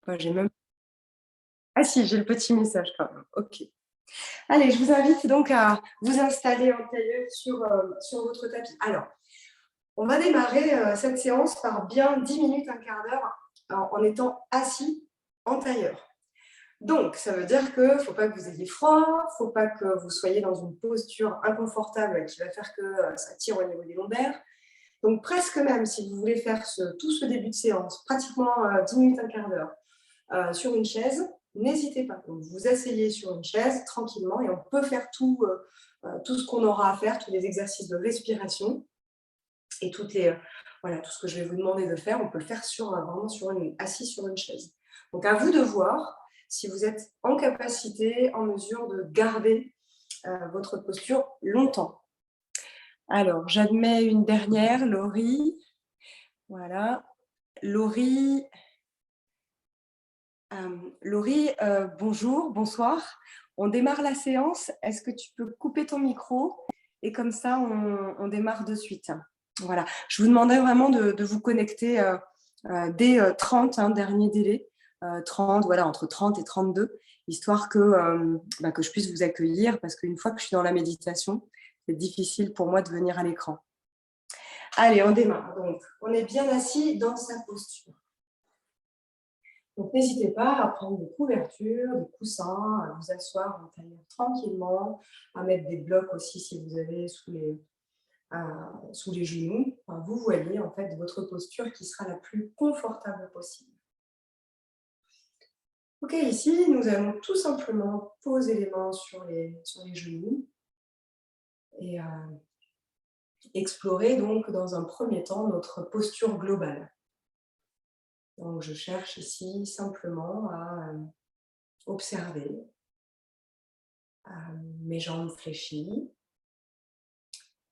Enfin, j'ai même... Ah si, j'ai le petit message quand même. Ok. Allez, je vous invite donc à vous installer en tailleur sur votre tapis. Alors, on va démarrer cette séance par bien 10 minutes, un quart d'heure en étant assis en tailleur. Donc, ça veut dire qu'il ne faut pas que vous ayez froid, il ne faut pas que vous soyez dans une posture inconfortable qui va faire que ça tire au niveau des lombaires. Donc, presque même, si vous voulez faire tout ce début de séance, pratiquement 10 minutes, un quart d'heure, sur une chaise, n'hésitez pas. Donc, vous asseyez sur une chaise tranquillement et on peut faire tout ce qu'on aura à faire, tous les exercices de respiration et voilà, tout ce que je vais vous demander de faire, on peut le faire vraiment assis sur une chaise. Donc, à vous de voir si vous êtes en capacité, en mesure de garder votre posture longtemps. Alors, j'admets une dernière, Laurie. Voilà. Laurie, bonjour, bonsoir. On démarre la séance. Est-ce que tu peux couper ton micro? Et comme ça, on démarre de suite. Voilà. Je vous demandais vraiment de vous connecter dès 30, dernier délai. 30, voilà, entre 30 et 32, histoire que je puisse vous accueillir, parce qu'une fois que je suis dans la méditation, c'est difficile pour moi de venir à l'écran. Allez, on démarre. Donc, on est bien assis dans sa posture. Donc, n'hésitez pas à prendre des couvertures, des coussins, à vous asseoir en tailleur tranquillement, à mettre des blocs aussi si vous avez sous les genoux. Enfin, vous voyez en fait votre posture qui sera la plus confortable possible. Ok, ici, nous allons tout simplement poser les mains sur les genoux et explorer donc dans un premier temps notre posture globale. Donc, je cherche ici simplement à observer mes jambes fléchies,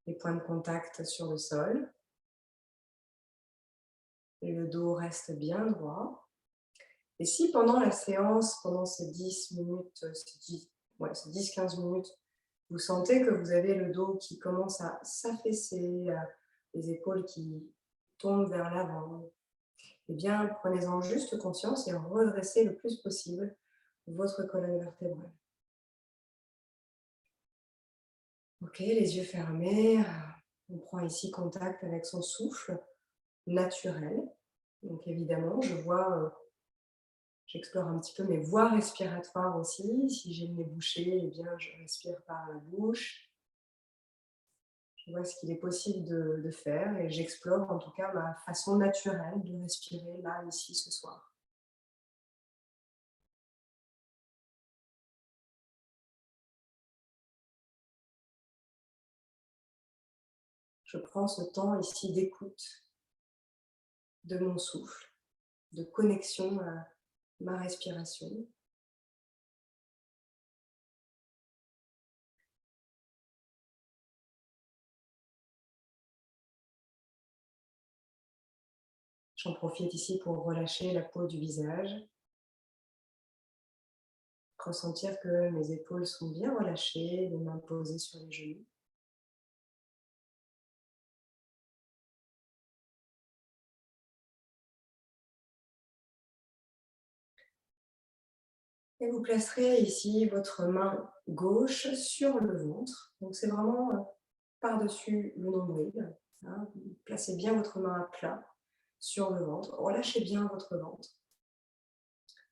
les points de contact sur le sol, et le dos reste bien droit. Et si pendant la séance, pendant ces 10 minutes, ces 10-15 minutes, vous sentez que vous avez le dos qui commence à s'affaisser, les épaules qui tombent vers l'avant, eh bien, prenez-en juste conscience et redressez le plus possible votre colonne vertébrale. Ok, les yeux fermés, on prend ici contact avec son souffle naturel. Donc évidemment, j'explore un petit peu mes voies respiratoires aussi. Si j'ai le nez bouché, eh bien, je respire par la bouche. Je vois ce qu'il est possible de faire et j'explore en tout cas ma façon naturelle de respirer là, ici, ce soir. Je prends ce temps ici d'écoute de mon souffle, de connexion à ma respiration. J'en profite ici pour relâcher la peau du visage, ressentir que mes épaules sont bien relâchées, les mains posées sur les genoux. Et vous placerez ici votre main gauche sur le ventre. Donc c'est vraiment par-dessus le nombril. Hein. Placez bien votre main à plat sur le ventre. Relâchez bien votre ventre.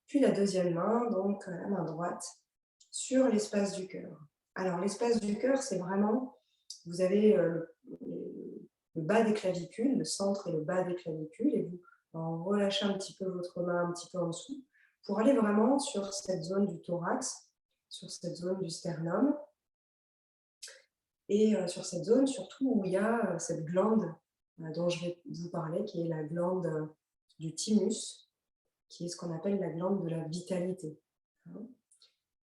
Puis la deuxième main, donc la main droite, sur l'espace du cœur. Alors l'espace du cœur, c'est vraiment, vous avez le bas des clavicules, le centre et le bas des clavicules, et vous relâchez un petit peu votre main un petit peu en dessous, pour aller vraiment sur cette zone du thorax, sur cette zone du sternum, et sur cette zone surtout où il y a cette glande dont je vais vous parler, qui est la glande du thymus, qui est ce qu'on appelle la glande de la vitalité.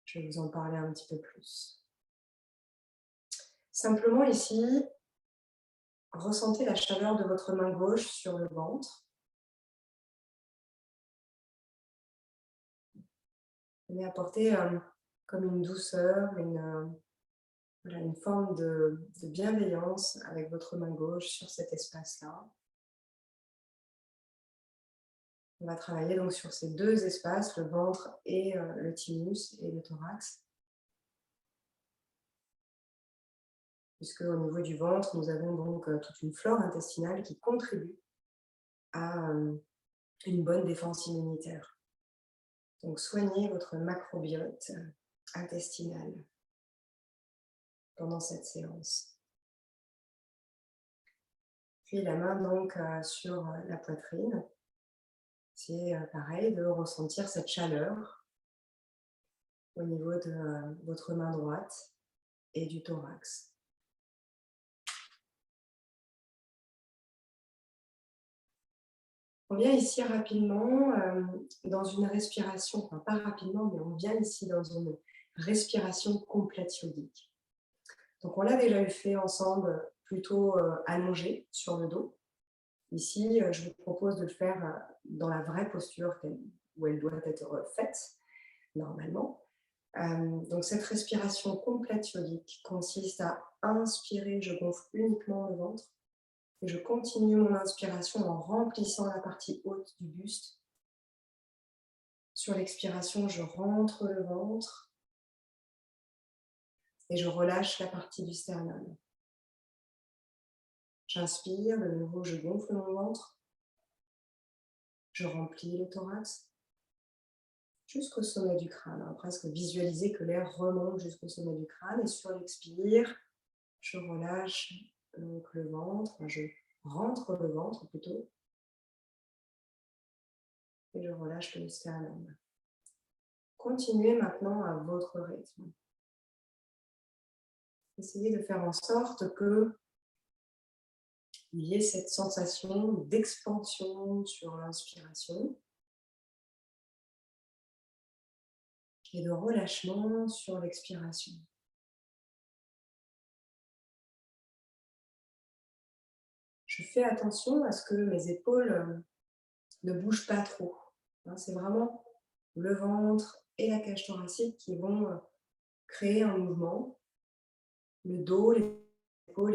Je vais vous en parler un petit peu plus. Simplement ici, ressentez la chaleur de votre main gauche sur le ventre. Venez apporter comme une douceur, une forme de bienveillance avec votre main gauche sur cet espace-là. On va travailler donc sur ces deux espaces, le ventre et le thymus et le thorax. Puisque au niveau du ventre, nous avons donc toute une flore intestinale qui contribue à une bonne défense immunitaire. Donc soignez votre macrobiote intestinal pendant cette séance. Puis la main donc sur la poitrine. C'est pareil de ressentir cette chaleur au niveau de votre main droite et du thorax. On vient ici rapidement dans une respiration, enfin pas rapidement, mais on vient ici dans une respiration complète yogique. Donc on l'a déjà eu fait ensemble, plutôt allongé sur le dos. Ici, je vous propose de le faire dans la vraie posture où elle doit être faite, normalement. Donc cette respiration complète yogique consiste à inspirer, je gonfle uniquement le ventre. Et je continue mon inspiration en remplissant la partie haute du buste. Sur l'expiration, je rentre le ventre et je relâche la partie du sternum. J'inspire, de nouveau je gonfle mon ventre. Je remplis le thorax jusqu'au sommet du crâne. Presque visualiser que l'air remonte jusqu'au sommet du crâne. Et sur l'expire, je relâche donc le ventre. Je rentre le ventre plutôt. Et je relâche le sternum. Continuez maintenant à votre rythme. Essayez de faire en sorte qu'il y ait cette sensation d'expansion sur l'inspiration et de relâchement sur l'expiration. Je fais attention à ce que mes épaules ne bougent pas trop. C'est vraiment le ventre et la cage thoracique qui vont créer un mouvement. Le dos, les épaules,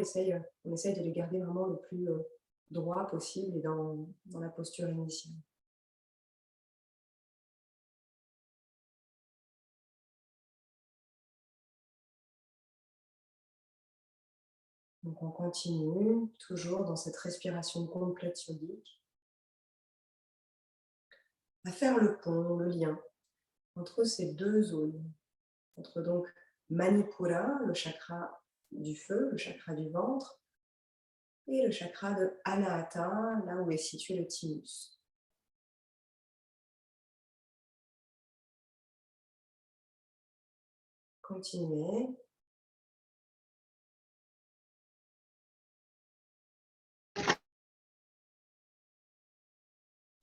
on essaye de les garder vraiment le plus droit possible et dans la posture initiale. Donc on continue, toujours dans cette respiration complète yogique, à faire le pont, le lien entre ces deux zones. Entre donc Manipura, le chakra du feu, le chakra du ventre, et le chakra de Anahata, là où est situé le thymus. Continuez.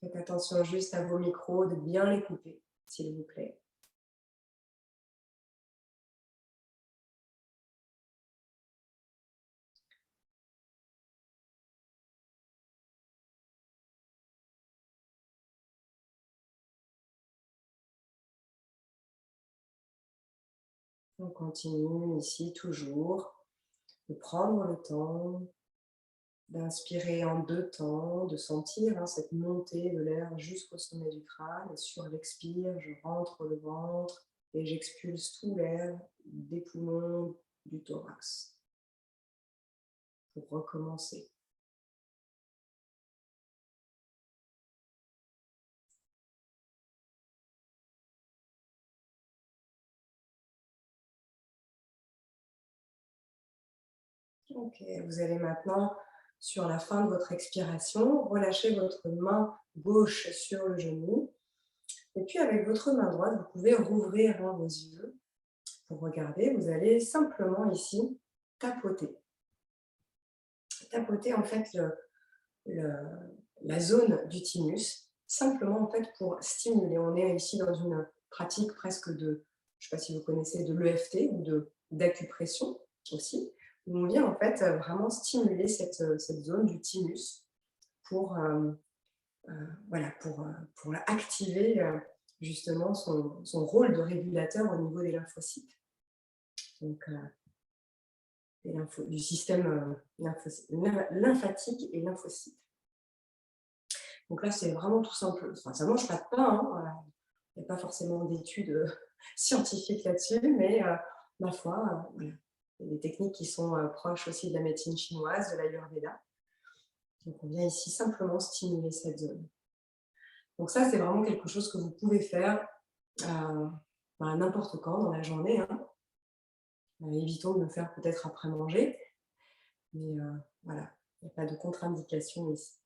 Faites attention juste à vos micros, de bien les couper, s'il vous plaît. On continue ici toujours de prendre le temps d'inspirer en deux temps, de sentir cette montée de l'air jusqu'au sommet du crâne. Et sur l'expire, je rentre le ventre et j'expulse tout l'air des poumons, du thorax. Pour recommencer. Ok, vous allez maintenant, sur la fin de votre expiration, relâcher votre main gauche sur le genou. Et puis avec votre main droite, vous pouvez rouvrir vos yeux pour regarder. Vous allez simplement ici tapoter. Tapoter en fait la zone du thymus, simplement en fait pour stimuler. On est ici dans une pratique presque de, je ne sais pas si vous connaissez, de l'EFT ou d'acupression aussi, où on vient en fait vraiment stimuler cette zone du thymus pour, voilà, pour activer justement son rôle de régulateur au niveau des lymphocytes. Donc, du système lymphatique et lymphocyte. Donc là, c'est vraiment tout simple. Enfin, ça ne mange pas de pain, hein, voilà. Il n'y a pas forcément d'études scientifiques là-dessus, mais ma foi, voilà. Il y a des techniques qui sont proches aussi de la médecine chinoise, de l'Ayurveda. Donc on vient ici simplement stimuler cette zone. Donc ça, c'est vraiment quelque chose que vous pouvez faire n'importe quand dans la journée, hein. Évitons de le faire peut-être après manger, mais voilà, il n'y a pas de contre-indication ici.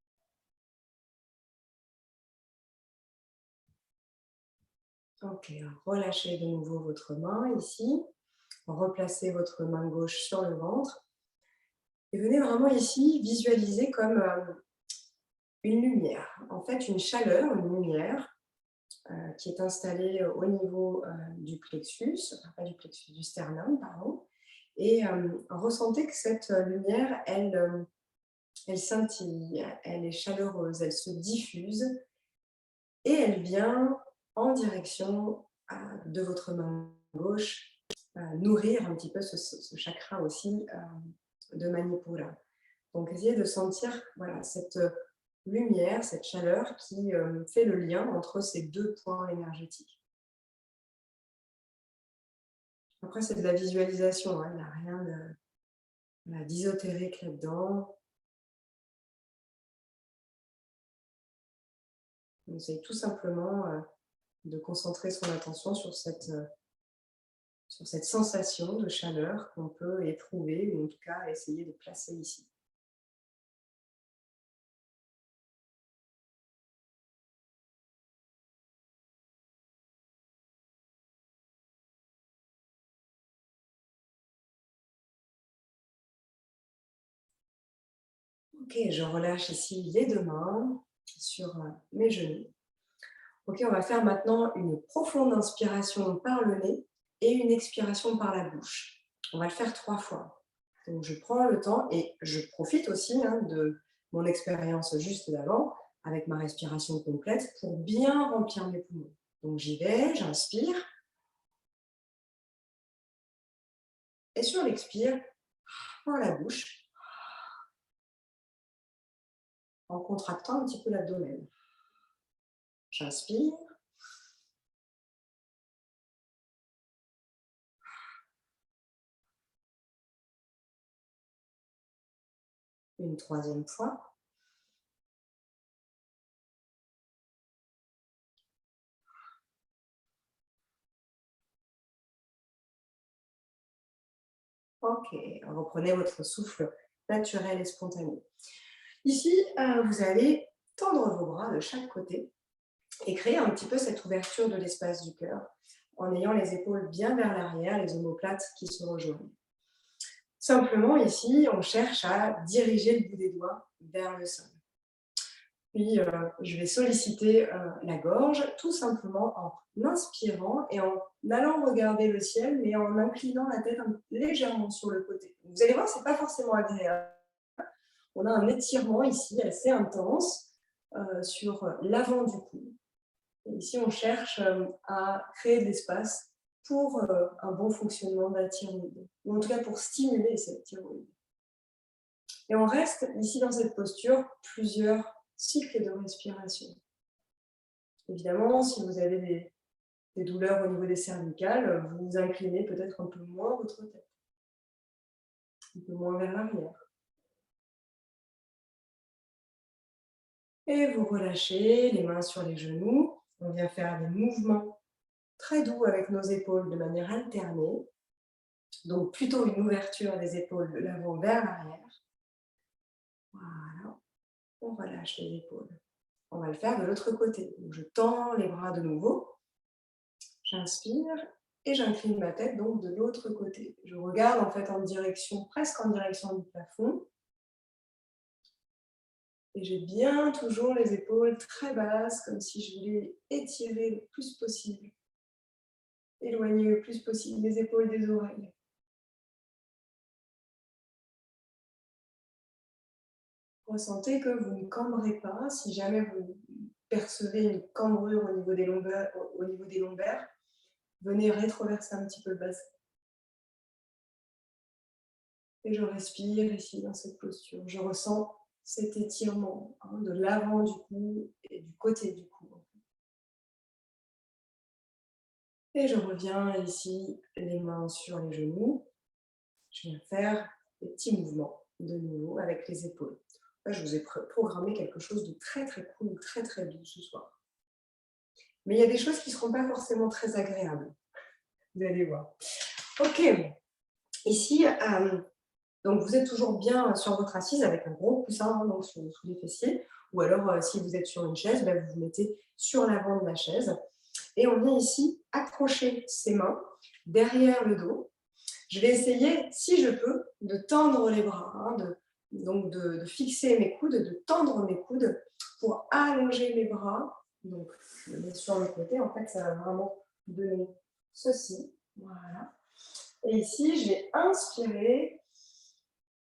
Ok, relâchez de nouveau votre main ici, replacez votre main gauche sur le ventre et venez vraiment ici visualiser comme une lumière, en fait une chaleur, une lumière qui est installée au niveau du plexus, enfin pas du plexus, du sternum, pardon, et ressentez que cette lumière, elle scintille, elle est chaleureuse, elle se diffuse et elle vient en direction de votre main gauche, nourrir un petit peu ce chakra aussi de Manipura. Donc essayez de sentir voilà, cette lumière, cette chaleur qui fait le lien entre ces deux points énergétiques. Après, c'est de la visualisation, hein, il n'y a rien d'ésotérique là-dedans. On essaye tout simplement de concentrer son attention sur cette sensation de chaleur qu'on peut éprouver, ou en tout cas essayer de placer ici. Ok, je relâche ici les deux mains sur mes genoux. Ok, on va faire maintenant une profonde inspiration par le nez et une expiration par la bouche. On va le faire 3 fois. Donc je prends le temps et je profite aussi de mon expérience juste d'avant avec ma respiration complète pour bien remplir mes poumons. Donc j'y vais, j'inspire et sur l'expire, par la bouche, en contractant un petit peu l'abdomen. J'inspire. Une troisième fois. Ok, reprenez votre souffle naturel et spontané. Ici, vous allez tendre vos bras de chaque côté et créer un petit peu cette ouverture de l'espace du cœur en ayant les épaules bien vers l'arrière, les omoplates qui se rejoignent. Simplement, ici, on cherche à diriger le bout des doigts vers le sol. Puis, je vais solliciter la gorge tout simplement en inspirant et en allant regarder le ciel, mais en inclinant la tête légèrement sur le côté. Vous allez voir, ce n'est pas forcément agréable. On a un étirement ici assez intense sur l'avant du cou. Et ici, on cherche à créer de l'espace pour un bon fonctionnement de la thyroïde, ou en tout cas pour stimuler cette thyroïde. Et on reste ici dans cette posture plusieurs cycles de respiration. Évidemment, si vous avez des douleurs au niveau des cervicales, vous inclinez peut-être un peu moins votre tête, un peu moins vers l'arrière. Et vous relâchez les mains sur les genoux. On vient faire des mouvements très doux avec nos épaules de manière alternée. Donc plutôt une ouverture des épaules de l'avant vers l'arrière. Voilà, on relâche les épaules. On va le faire de l'autre côté. Donc, je tends les bras de nouveau. J'inspire et j'incline ma tête donc de l'autre côté. Je regarde en fait presque en direction du plafond. Et j'ai bien toujours les épaules très basses, comme si je voulais étirer le plus possible. Éloigner le plus possible les épaules des oreilles. Ressentez que vous ne cambrez pas. Si jamais vous percevez une cambrure au niveau des lombaires, venez rétroverser un petit peu le bassin. Et je respire ici dans cette posture. Je ressens cet étirement de l'avant du cou et du côté du cou. Et je reviens ici, les mains sur les genoux. Je viens faire des petits mouvements de nouveau avec les épaules. Là, je vous ai programmé quelque chose de très très cool, très très doux ce soir. Mais il y a des choses qui ne seront pas forcément très agréables. Vous allez voir. Ok. Ici, donc vous êtes toujours bien sur votre assise avec un gros coussin donc sous les fessiers. Ou alors, si vous êtes sur une chaise, vous vous mettez sur l'avant de la chaise. Et on vient ici accrocher ses mains derrière le dos. Je vais essayer, si je peux, de tendre les bras, donc de fixer mes coudes, de tendre mes coudes pour allonger mes bras. Donc, je le mets sur le côté. En fait, ça va vraiment donner ceci. Voilà. Et ici, je vais inspirer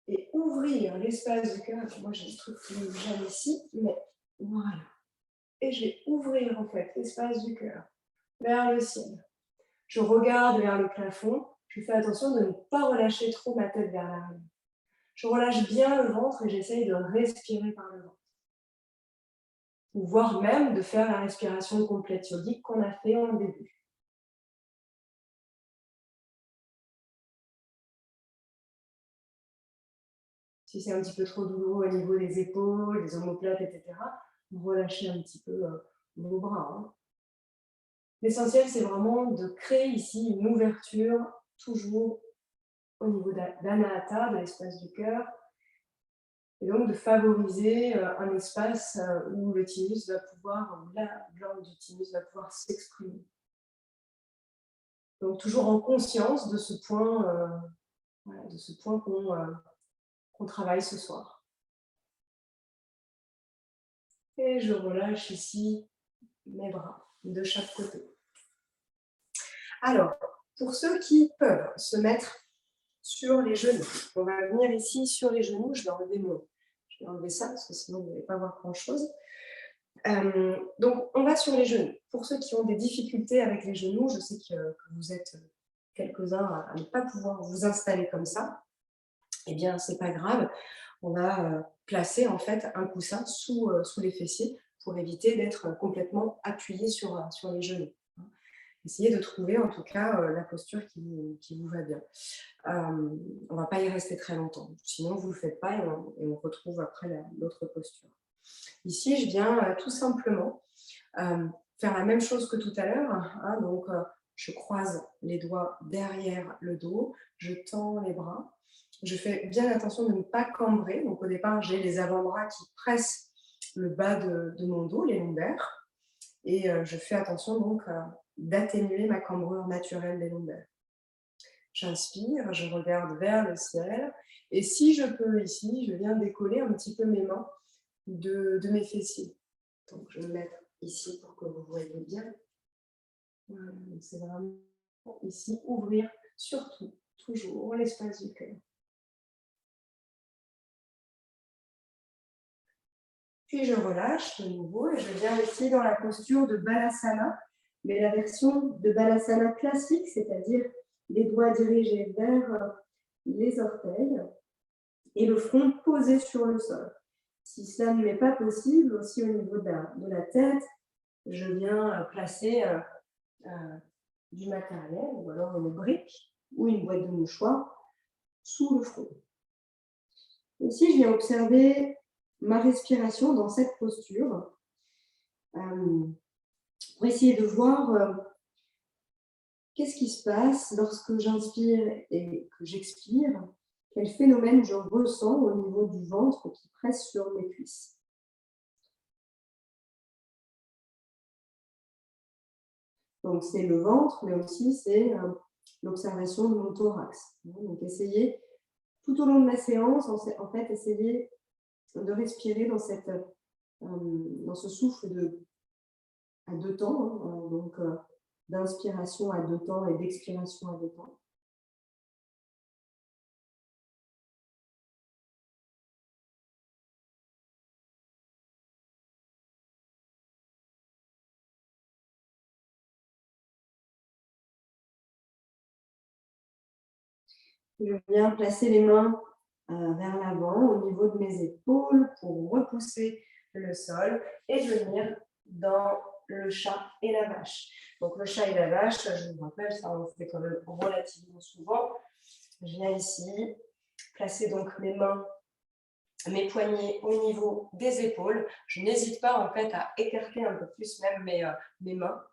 et ouvrir l'espace du cœur. Moi, j'ai le truc qui me gêne ici, mais voilà. Et je vais ouvrir, en fait, l'espace du cœur vers le ciel. Je regarde vers le plafond. Je fais attention de ne pas relâcher trop ma tête vers l'arrière. Je relâche bien le ventre et j'essaye de respirer par le ventre. Ou voire même de faire la respiration complète yogique qu'on a fait en début. Si c'est un petit peu trop douloureux au niveau des épaules, des omoplates, etc., relâchez un petit peu vos bras. L'essentiel, c'est vraiment de créer ici une ouverture, toujours au niveau d'Anahata, de l'espace du cœur, et donc de favoriser un espace où le thymus va pouvoir, où la glande du thymus va pouvoir s'exprimer. Donc toujours en conscience de ce point, qu'on travaille ce soir. Et je relâche ici mes bras de chaque côté. Alors, pour ceux qui peuvent se mettre sur les genoux, on va venir ici sur les genoux. Je vais enlever ça parce que sinon vous n'allez pas voir grand-chose. Donc, on va sur les genoux. Pour ceux qui ont des difficultés avec les genoux, je sais que vous êtes quelques-uns à ne pas pouvoir vous installer comme ça. Eh bien, c'est pas grave. On va placer en fait un coussin sous les fessiers pour éviter d'être complètement appuyé sur les genoux. Essayez de trouver en tout cas la posture qui vous va bien. On ne va pas y rester très longtemps. Sinon, vous ne le faites pas et on retrouve après l'autre posture. Ici, je viens tout simplement faire la même chose que tout à l'heure. Donc, je croise les doigts derrière le dos, je tends les bras. Je fais bien attention de ne pas cambrer. Donc, au départ, j'ai les avant-bras qui pressent le bas de mon dos, les lombaires. Et je fais attention donc d'atténuer ma cambrure naturelle des lombaires. J'inspire, je regarde vers le ciel. Et si je peux ici, je viens décoller un petit peu mes mains de mes fessiers. Donc, je vais me mettre ici pour que vous voyez bien. Voilà, c'est vraiment ici, ouvrir surtout, toujours l'espace du cœur. Puis je relâche de nouveau et je viens ici dans la posture de Balasana, mais la version de Balasana classique, c'est-à-dire les doigts dirigés vers les orteils et le front posé sur le sol. Si cela ne m'est pas possible, aussi au niveau de la tête, je viens placer du matériel, ou alors une brique ou une boîte de mouchoirs sous le front. Ici, je viens observer ma respiration dans cette posture pour essayer de voir qu'est-ce qui se passe lorsque j'inspire et que j'expire, quel phénomène je ressens au niveau du ventre qui presse sur mes cuisses. Donc, c'est le ventre, mais aussi c'est l'observation de mon thorax. Donc, essayez, tout au long de la séance, en fait, essayez de respirer dans ce souffle à deux temps, donc d'inspiration à deux temps et d'expiration à deux temps. Je viens placer les mains vers l'avant au niveau de mes épaules pour repousser le sol et venir dans le chat et la vache. Donc le chat et la vache, je vous rappelle, ça on le fait quand même relativement souvent. Je viens ici, placer donc mes mains, mes poignets au niveau des épaules. Je n'hésite pas en fait à écarter un peu plus même mes mains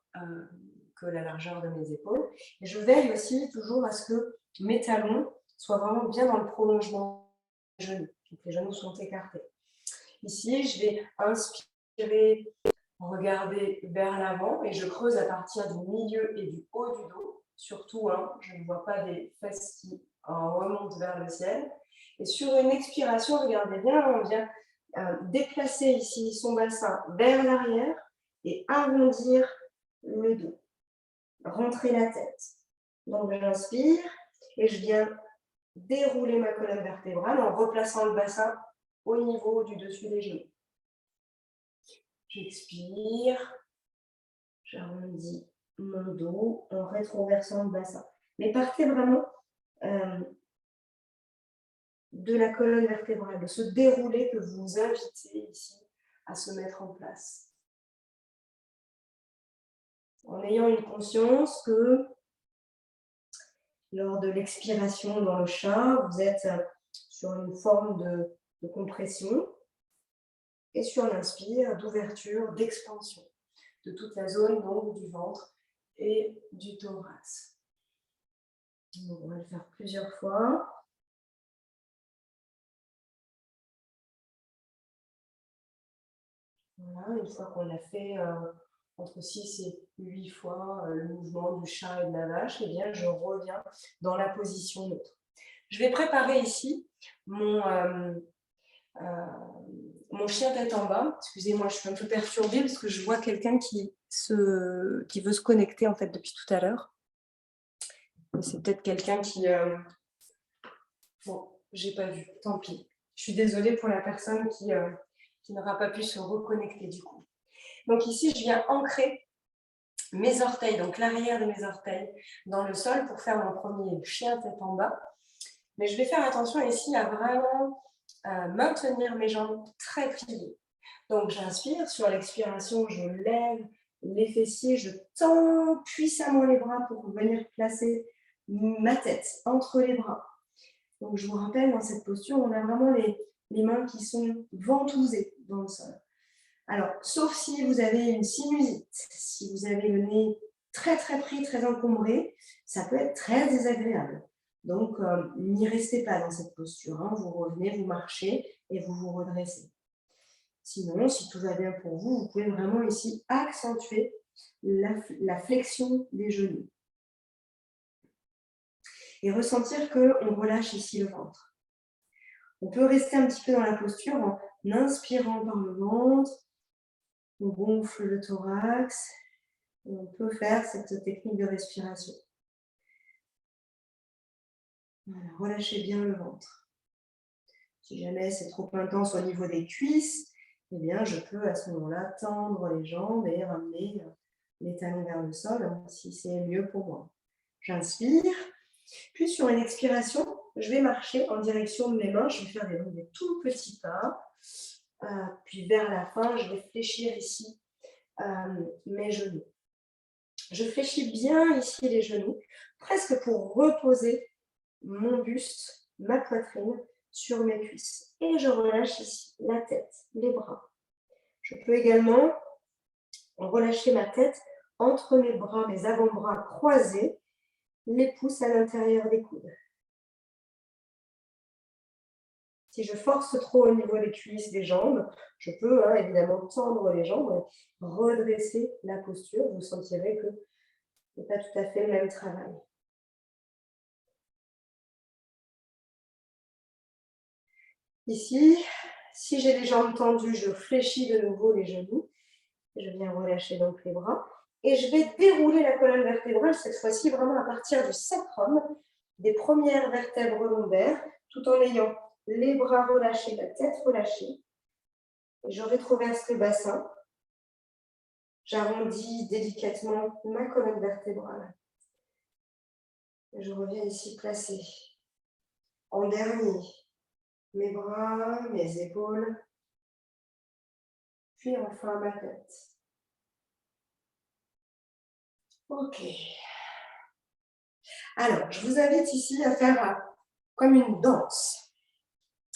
que la largeur de mes épaules. Et je veille aussi toujours à ce que mes talons soient vraiment bien dans le prolongement des genoux. Donc les genoux sont écartés. Ici, je vais inspirer, regarder vers l'avant et je creuse à partir du milieu et du haut du dos. Surtout, je ne vois pas des fesses qui remontent vers le ciel. Et sur une expiration, regardez bien, on vient déplacer ici son bassin vers l'arrière et arrondir le dos. Rentrer la tête. Donc, j'inspire et je viens dérouler ma colonne vertébrale en replaçant le bassin au niveau du dessus des genoux. J'expire, j'arrondis mon dos en rétroversant le bassin. Mais partez vraiment de la colonne vertébrale, de ce déroulé que vous invitez ici à se mettre en place. En ayant une conscience que lors de l'expiration dans le chat, vous êtes sur une forme de compression et sur l'inspire, d'ouverture, d'expansion de toute la zone donc, du ventre et du thorax. Donc, on va le faire plusieurs fois. Voilà, une fois qu'on l'a fait entre 6 et 8 fois le mouvement du chat et de la vache, eh bien, je reviens dans la position neutre. Je vais préparer ici mon chien tête en bas. Excusez-moi, je suis un peu perturbée parce que je vois quelqu'un qui veut se connecter en fait depuis tout à l'heure. C'est peut-être quelqu'un qui... Bon, j'ai pas vu, tant pis. Je suis désolée pour la personne qui n'aura pas pu se reconnecter du coup. Donc ici, je viens ancrer mes orteils, donc l'arrière de mes orteils, dans le sol pour faire mon premier chien tête en bas. Mais je vais faire attention ici à vraiment maintenir mes jambes très pliées. Donc j'inspire, sur l'expiration, je lève les fessiers, je tends puissamment les bras pour venir placer ma tête entre les bras. Donc je vous rappelle, dans cette posture, on a vraiment les mains qui sont ventousées dans le sol. Alors, sauf si vous avez une sinusite, si vous avez le nez très très pris, très encombré, ça peut être très désagréable. Donc, n'y restez pas dans cette posture. Vous revenez, vous marchez et vous vous redressez. Sinon, si tout va bien pour vous, vous pouvez vraiment ici accentuer la flexion des genoux. Et ressentir qu'on relâche ici le ventre. On peut rester un petit peu dans la posture en inspirant par le ventre. On gonfle le thorax. Et on peut faire cette technique de respiration. Voilà, relâchez bien le ventre. Si jamais c'est trop intense au niveau des cuisses, eh bien, je peux à ce moment-là tendre les jambes et ramener les talons vers le sol, si c'est mieux pour moi. J'inspire, puis sur une expiration, je vais marcher en direction de mes mains. Je vais faire des tout petits pas. Puis vers la fin, je vais fléchir ici mes genoux. Je fléchis bien ici les genoux, presque pour reposer mon buste, ma poitrine sur mes cuisses. Et je relâche ici la tête, les bras. Je peux également relâcher ma tête entre mes bras, mes avant-bras croisés, les pouces à l'intérieur des coudes. Si je force trop au niveau des cuisses, des jambes, je peux évidemment tendre les jambes, redresser la posture. Vous sentirez que ce n'est pas tout à fait le même travail. Ici, si j'ai les jambes tendues, je fléchis de nouveau les genoux. Je viens relâcher donc les bras. Et je vais dérouler la colonne vertébrale, cette fois-ci vraiment à partir du sacrum, des premières vertèbres lombaires, tout en ayant les bras relâchés, la tête relâchée. Et je rétroverse le bassin. J'arrondis délicatement ma colonne vertébrale. Et je reviens ici placer en dernier mes bras, mes épaules, puis enfin ma tête. Ok. Alors, je vous invite ici à faire comme une danse.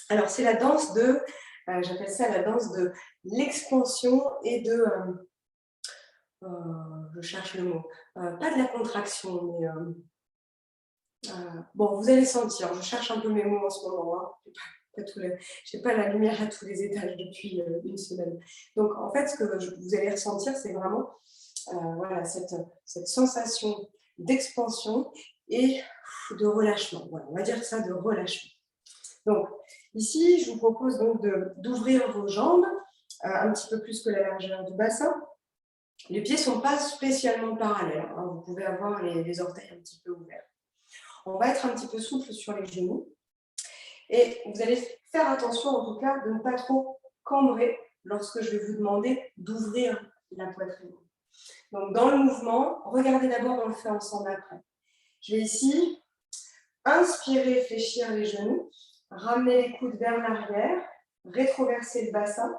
Alors, c'est la danse de, j'appelle ça la danse de l'expansion et de, je cherche le mot, pas de la contraction, mais bon, vous allez sentir, je cherche un peu mes mots en ce moment, hein. Je n'ai pas la lumière à tous les étages depuis une semaine. Donc, en fait, ce que vous allez ressentir, c'est vraiment voilà, cette sensation d'expansion et de relâchement. Voilà, on va dire ça, de relâchement. Donc, ici, je vous propose donc d'ouvrir vos jambes un petit peu plus que la largeur du bassin. Les pieds ne sont pas spécialement parallèles, hein. Vous pouvez avoir les orteils un petit peu ouverts. On va être un petit peu souple sur les genoux. Et vous allez faire attention, en tout cas, de ne pas trop cambrer lorsque je vais vous demander d'ouvrir la poitrine. Donc, dans le mouvement, regardez d'abord, on le fait ensemble après. Je vais ici inspirer, fléchir les genoux, ramener les coudes vers l'arrière, rétroverser le bassin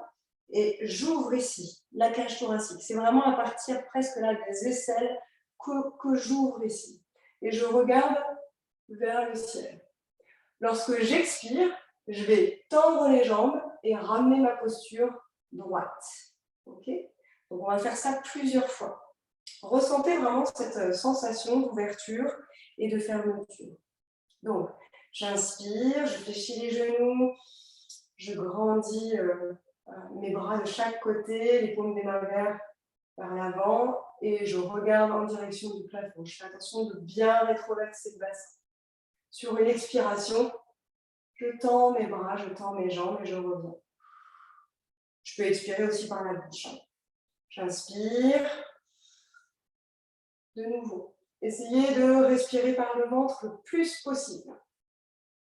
et j'ouvre ici la cage thoracique. C'est vraiment à partir presque là des aisselles que j'ouvre ici. Et je regarde vers le ciel. Lorsque j'expire, je vais tendre les jambes et ramener ma posture droite. Okay ? Donc, on va faire ça plusieurs fois. Ressentez vraiment cette sensation d'ouverture et de fermeture. Donc, j'inspire, je fléchis les genoux, je grandis mes bras de chaque côté, les paumes des mains vers l'avant et je regarde en direction du plafond. Je fais attention de bien rétroverser le bassin. Sur une expiration, je tends mes bras, je tends mes jambes et je reviens. Je peux expirer aussi par la bouche. J'inspire. De nouveau. Essayez de respirer par le ventre le plus possible.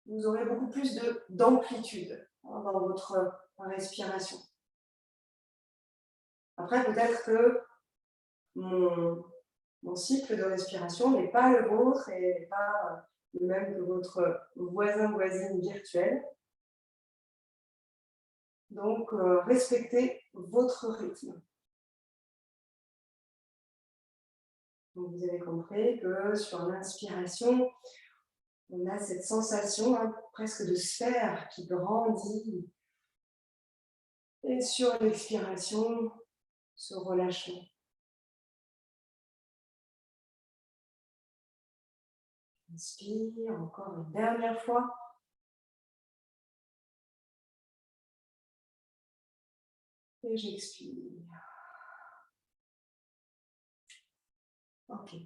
Vous aurez beaucoup plus d'amplitude dans votre respiration. Après, peut-être que mon cycle de respiration n'est pas le vôtre et n'est pas le même que votre voisin-voisine virtuel. Donc, respectez votre rythme. Donc, vous avez compris que sur l'inspiration, on a cette sensation presque de sphère qui grandit. Et sur l'expiration, ce relâchement. Inspire, encore une dernière fois. Et j'expire. Ok.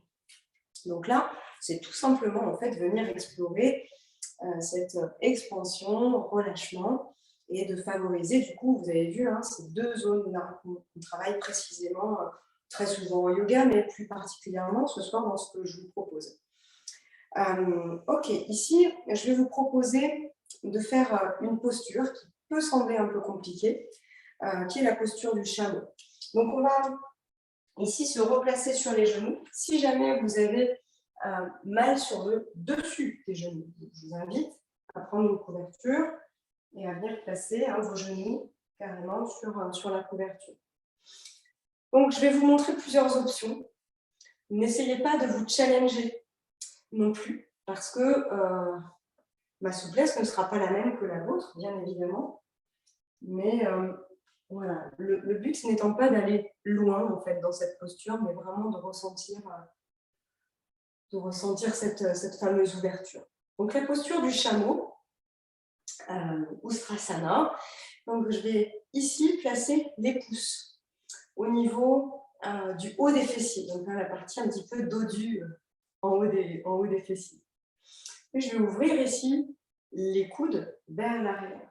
Donc là, c'est tout simplement en fait venir explorer cette expansion, relâchement et de favoriser, du coup, vous avez vu, ces deux zones-là qu'on travaille précisément très souvent en yoga, mais plus particulièrement ce soir dans ce que je vous propose. Ok, ici, je vais vous proposer de faire une posture qui peut sembler un peu compliquée, qui est la posture du chameau. Donc, on va ici se replacer sur les genoux. Si jamais vous avez mal sur le dessus des genoux, je vous invite à prendre une couverture et à venir placer vos genoux carrément sur la couverture. Donc, je vais vous montrer plusieurs options. N'essayez pas de vous challenger non plus, parce que ma souplesse ne sera pas la même que la vôtre, bien évidemment. Mais voilà, le but n'étant pas d'aller loin en fait dans cette posture, mais vraiment de ressentir cette fameuse ouverture. Donc la posture du chameau, Ustrasana. Donc je vais ici placer les pouces au niveau du haut des fessiers, donc la partie un petit peu dodue en haut des fessiers. Et je vais ouvrir ici les coudes vers l'arrière.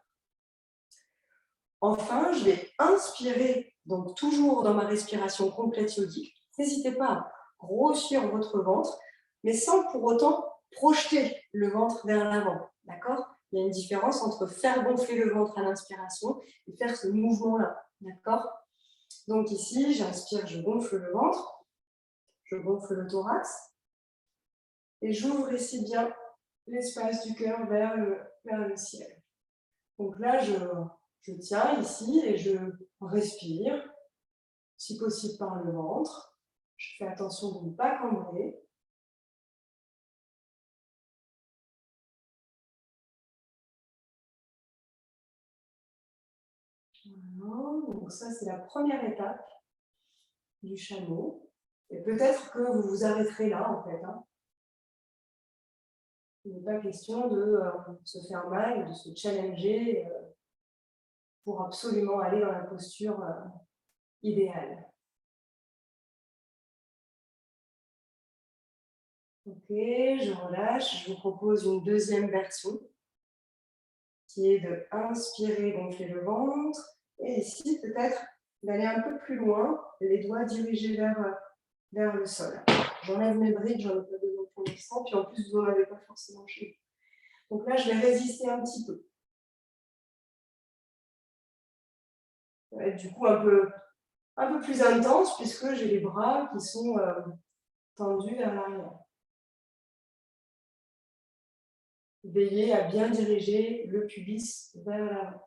Enfin, je vais inspirer, donc toujours dans ma respiration complète yogique. N'hésitez pas à grossir votre ventre, mais sans pour autant projeter le ventre vers l'avant. D'accord ? Il y a une différence entre faire gonfler le ventre à l'inspiration et faire ce mouvement-là. D'accord ? Donc ici, j'inspire, je gonfle le ventre, je gonfle le thorax et j'ouvre ici bien l'espace du cœur vers le ciel. Donc là, je tiens ici et je respire, si possible par le ventre. Je fais attention de ne pas cambrer. Voilà. Donc ça, c'est la première étape du chameau. Et peut-être que vous vous arrêterez là, en fait. Hein. Il n'est pas question de se faire mal, de se challenger pour absolument aller dans la posture idéale. Ok, je relâche. Je vous propose une deuxième version qui est de inspirer, gonfler le ventre. Et ici, peut-être d'aller un peu plus loin, les doigts dirigés vers le sol. J'enlève mes briques, j'en ai pas besoin pour l'instant. Puis en plus, vous n'en avez pas forcément chez vous. Donc là, je vais résister un petit peu. Ça va être du coup un peu plus intense puisque j'ai les bras qui sont tendus vers l'arrière. Veillez à bien diriger le pubis vers l'avant.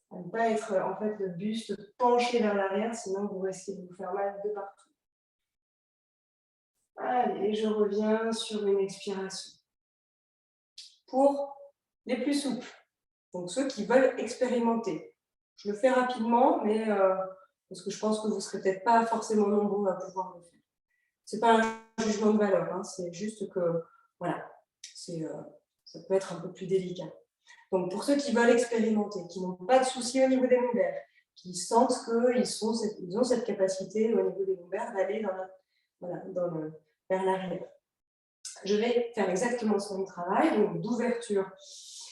À ne pas être en fait le buste penché vers l'arrière, sinon vous risquez de vous faire mal de partout. Allez, je reviens sur une expiration. Pour les plus souples, donc ceux qui veulent expérimenter. Je le fais rapidement, mais parce que je pense que vous ne serez peut-être pas forcément nombreux à pouvoir le faire. Ce n'est pas un jugement de valeur, hein, c'est juste que, voilà, ça peut être un peu plus délicat. Donc, pour ceux qui veulent expérimenter, qui n'ont pas de soucis au niveau des lombaires, qui sentent qu'ils ont cette capacité au niveau des lombaires d'aller vers l'arrière. Je vais faire exactement ce même travail, donc d'ouverture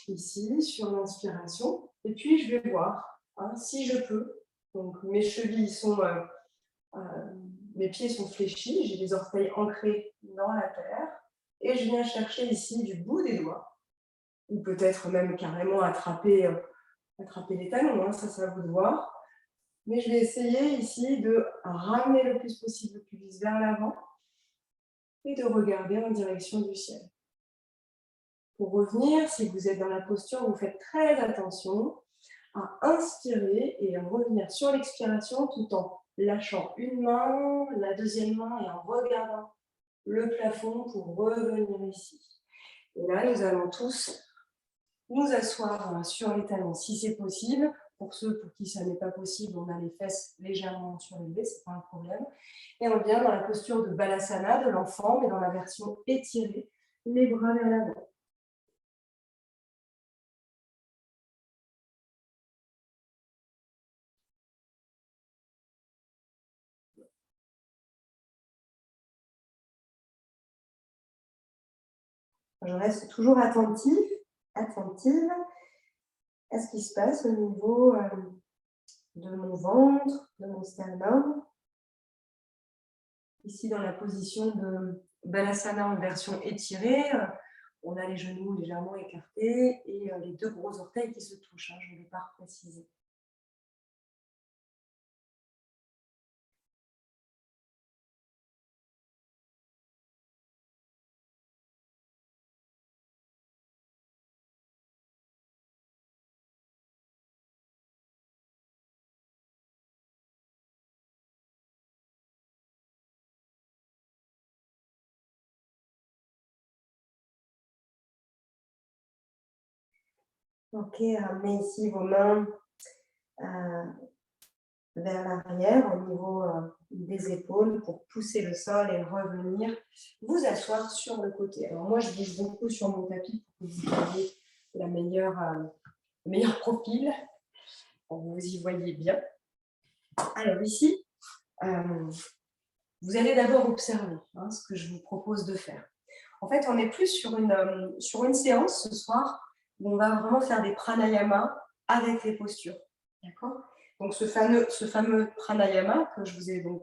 ici, sur l'inspiration, et puis je vais voir si je peux. Donc, mes chevilles sont, mes pieds sont fléchis, j'ai les orteils ancrés dans la terre, et je viens chercher ici du bout des doigts, ou peut-être même carrément attraper les talons, ça c'est à vous de voir. Mais je vais essayer ici de ramener le plus possible le pubis vers l'avant et de regarder en direction du ciel. Pour revenir, si vous êtes dans la posture, vous faites très attention à inspirer et à revenir sur l'expiration tout en lâchant une main, la deuxième main et en regardant le plafond pour revenir ici. Et là, nous allons tous nous asseoir sur les talons si c'est possible. Pour ceux pour qui ça n'est pas possible, on a les fesses légèrement surélevées, ce n'est pas un problème. Et on vient dans la posture de Balasana de l'enfant, mais dans la version étirée, les bras vers l'avant. Je reste toujours attentive à ce qui se passe au niveau de mon ventre, de mon sternum. Ici, dans la position de Balasana en version étirée, on a les genoux légèrement écartés et les deux gros orteils qui se touchent. Je ne vais pas préciser. Ok, ramenez ici vos mains vers l'arrière au niveau des épaules pour pousser le sol et revenir vous asseoir sur le côté. Alors moi, je bouge beaucoup sur mon tapis pour que vous ayez le meilleur profil, pour que vous y voyez bien. Alors ici, vous allez d'abord observer ce que je vous propose de faire. En fait, on est plus sur une séance ce soir où on va vraiment faire des pranayamas avec les postures. D'accord ? Donc, ce fameux pranayama que je vous ai donc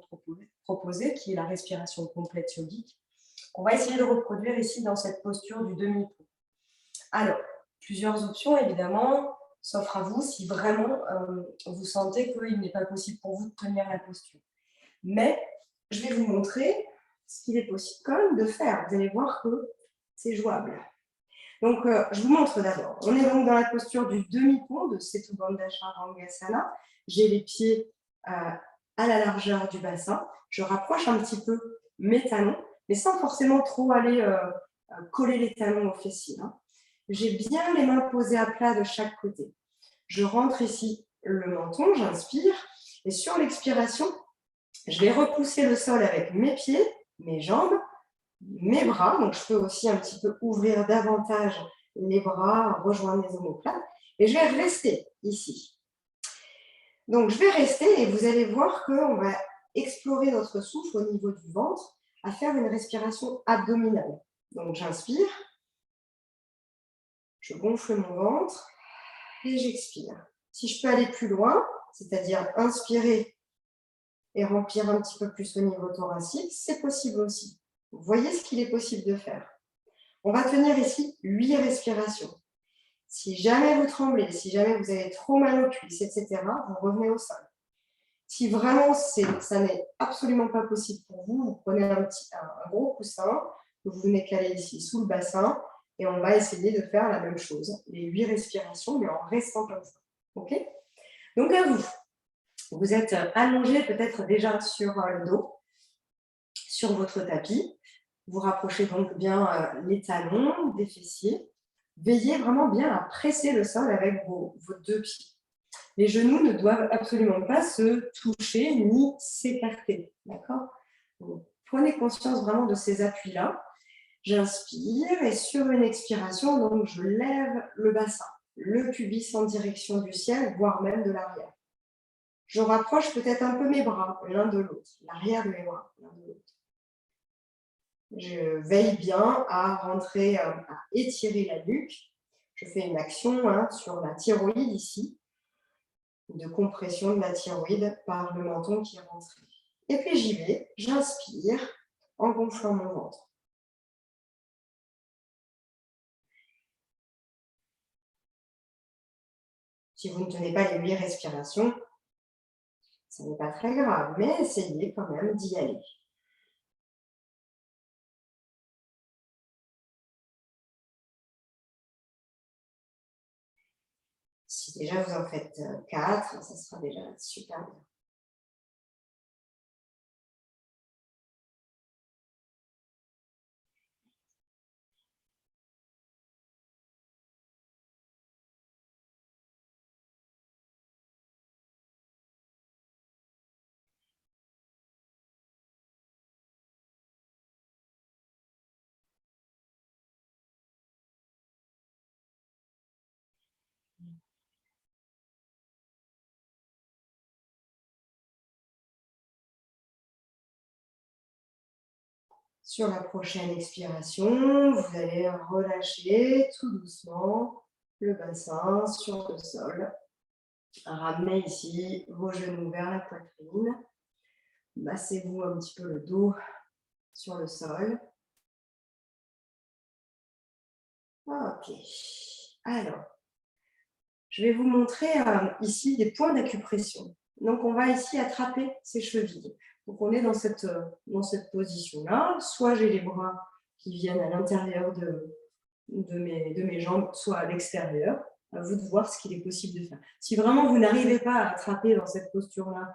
proposé, qui est la respiration complète yogique, on va essayer de reproduire ici dans cette posture du demi-pot. Alors, plusieurs options évidemment s'offrent à vous si vraiment vous sentez qu'il n'est pas possible pour vous de tenir la posture. Mais je vais vous montrer ce qu'il est possible quand même de faire. Vous allez voir que c'est jouable. Donc, je vous montre d'abord. On est donc dans la posture du demi-pont de Setu Bandha Charangasana. J'ai les pieds à la largeur du bassin. Je rapproche un petit peu mes talons, mais sans forcément trop aller coller les talons aux fessiers. Hein. J'ai bien les mains posées à plat de chaque côté. Je rentre ici le menton, j'inspire, et sur l'expiration, je vais repousser le sol avec mes pieds, mes jambes, mes bras. Donc, je peux aussi un petit peu ouvrir davantage les bras, rejoindre les omoplates, et je vais rester ici. Donc, je vais rester et vous allez voir qu'on va explorer notre souffle au niveau du ventre à faire une respiration abdominale. Donc, j'inspire, je gonfle mon ventre et j'expire. Si je peux aller plus loin, c'est-à-dire inspirer et remplir un petit peu plus au niveau thoracique, c'est possible aussi. Vous voyez ce qu'il est possible de faire. On va tenir ici 8 respirations. Si jamais vous tremblez, si jamais vous avez trop mal aux cuisses, etc., vous revenez au sol. Si vraiment ça n'est absolument pas possible pour vous, vous prenez un gros coussin, vous venez caler ici sous le bassin et on va essayer de faire la même chose, les 8 respirations, mais en restant comme ça. Ok ? Donc à vous. Vous êtes allongé peut-être déjà sur le dos, sur votre tapis. Vous rapprochez donc bien les talons des fessiers. Veillez vraiment bien à presser le sol avec vos 2 pieds. Les genoux ne doivent absolument pas se toucher ni s'écarter. D'accord ? Prenez conscience vraiment de ces appuis-là. J'inspire et sur une expiration, donc je lève le bassin, le pubis en direction du ciel, voire même de l'arrière. Je rapproche peut-être un peu mes bras l'un de l'autre, l'arrière de mes bras l'un de l'autre. Je veille bien à rentrer, à étirer la nuque. Je fais une action sur la thyroïde ici, de compression de la thyroïde par le menton qui est rentré. Et puis j'y vais, j'inspire en gonflant mon ventre. Si vous ne tenez pas les 8 respirations, ce n'est pas très grave, mais essayez quand même d'y aller. Si déjà vous en faites 4, ça sera déjà super bien. Sur la prochaine expiration, vous allez relâcher tout doucement le bassin sur le sol. Ramenez ici vos genoux vers la poitrine. Massez-vous un petit peu le dos sur le sol. Ok. Alors, je vais vous montrer ici des points d'acupression. Donc, on va ici attraper ses chevilles. Donc, on est dans cette position-là. Soit j'ai les bras qui viennent à l'intérieur de mes jambes, soit à l'extérieur. À vous de voir ce qu'il est possible de faire. Si vraiment vous n'arrivez pas à attraper dans cette posture-là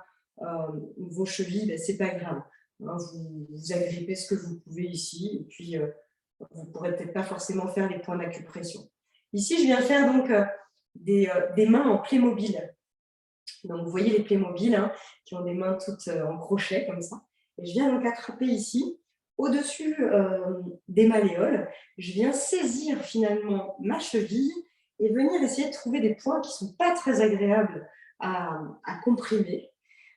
vos chevilles, ben, ce n'est pas grave. Hein, vous agrippez ce que vous pouvez ici, et puis vous ne pourrez peut-être pas forcément faire les points d'acupression. Ici, je viens faire donc des mains en Playmobil. Donc, vous voyez les Playmobil qui ont des mains toutes en crochet comme ça. Et je viens donc attraper ici, au-dessus des malléoles, je viens saisir finalement ma cheville et venir essayer de trouver des points qui ne sont pas très agréables à comprimer.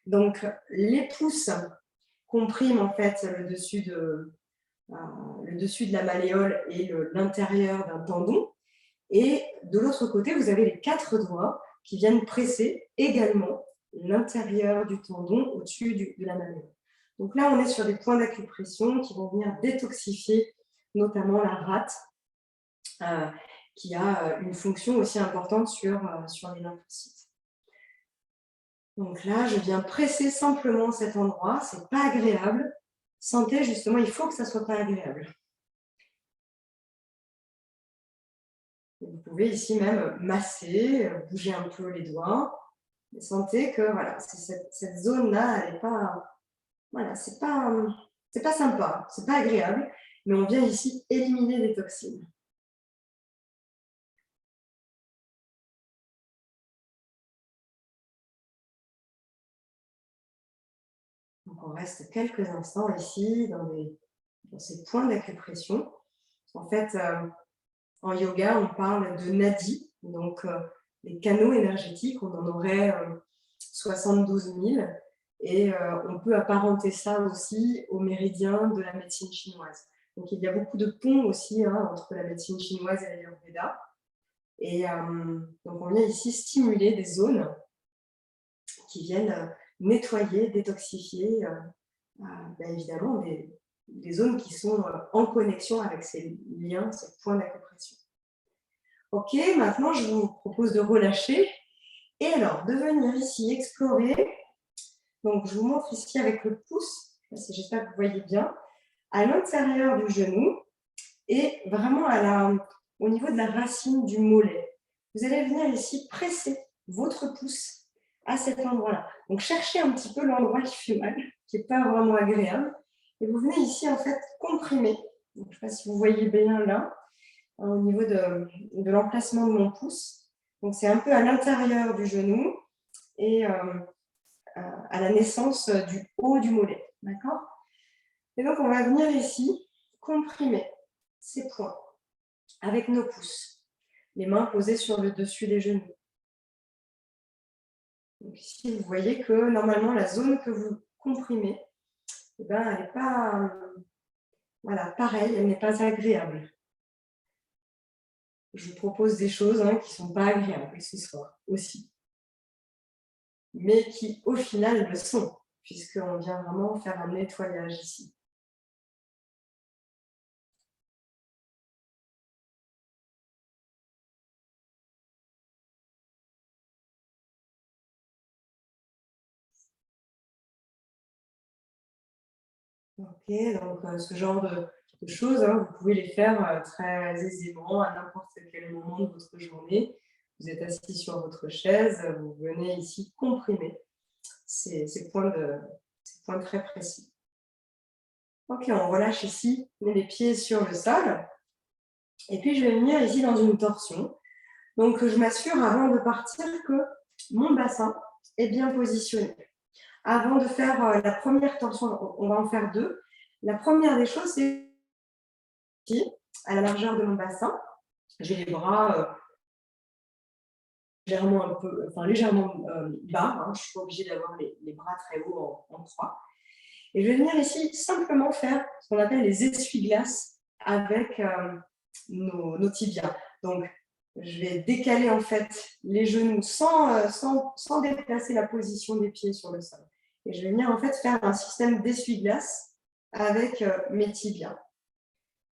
Donc, les pouces compriment en fait le dessus de la malléole et l'intérieur d'un tendon. Et de l'autre côté, vous avez les 4 doigts qui viennent presser également l'intérieur du tendon au-dessus de la malléole. Donc là, on est sur des points d'acupression qui vont venir détoxifier notamment la rate, qui a une fonction aussi importante sur les lymphocytes. Donc là, je viens presser simplement cet endroit, c'est pas agréable. Sentez justement, il faut que ça soit pas agréable. Vous pouvez ici même masser, bouger un peu les doigts. Et sentez que voilà, cette zone-là, elle n'est pas, voilà, c'est pas sympa, c'est pas agréable, mais on vient ici éliminer des toxines. Donc on reste quelques instants ici dans ces points d'acupression. En fait, en yoga, on parle de nadis, donc les canaux énergétiques, on en aurait 72 000, et on peut apparenter ça aussi aux méridiens de la médecine chinoise. Donc il y a beaucoup de ponts aussi entre la médecine chinoise et l'Ayurveda. Et donc on vient ici stimuler des zones qui viennent nettoyer, détoxifier, évidemment des zones qui sont en connexion avec ces liens, ces points d'acupression. Ok, maintenant je vous propose de relâcher et alors de venir ici explorer. Donc je vous montre ici avec le pouce, j'espère que vous voyez bien, à l'intérieur du genou et vraiment au niveau de la racine du mollet. Vous allez venir ici presser votre pouce à cet endroit-là. Donc cherchez un petit peu l'endroit qui fait mal, qui n'est pas vraiment agréable. Et vous venez ici en fait comprimer. Donc, je ne sais pas si vous voyez bien là, au niveau de l'emplacement de mon pouce. Donc c'est un peu à l'intérieur du genou et à la naissance du haut du mollet. D'accord ? Et donc on va venir ici comprimer ces points avec nos pouces, les mains posées sur le dessus des genoux. Donc ici, vous voyez que normalement, la zone que vous comprimez, eh ben, elle n'est pas voilà, pareille, elle n'est pas agréable. Je vous propose des choses qui ne sont pas agréables ce soir aussi, mais qui au final le sont, puisqu'on vient vraiment faire un nettoyage ici. Ok, donc ce genre de choses, vous pouvez les faire très aisément à n'importe quel moment de votre journée. Vous êtes assis sur votre chaise, vous venez ici comprimer ces points très précis. Ok, on relâche ici les pieds sur le sol. Et puis je vais venir ici dans une torsion. Donc je m'assure avant de partir que mon bassin est bien positionné. Avant de faire la première torsion, on va en faire deux. La première des choses, c'est à la largeur de mon bassin. J'ai les bras légèrement bas. Je ne suis pas obligée d'avoir les bras très hauts en croix. Et je vais venir ici simplement faire ce qu'on appelle les essuie-glaces avec nos tibias. Donc, je vais décaler en fait les genoux sans déplacer la position des pieds sur le sol. Et je vais venir en fait faire un système d'essuie-glace avec mes tibias.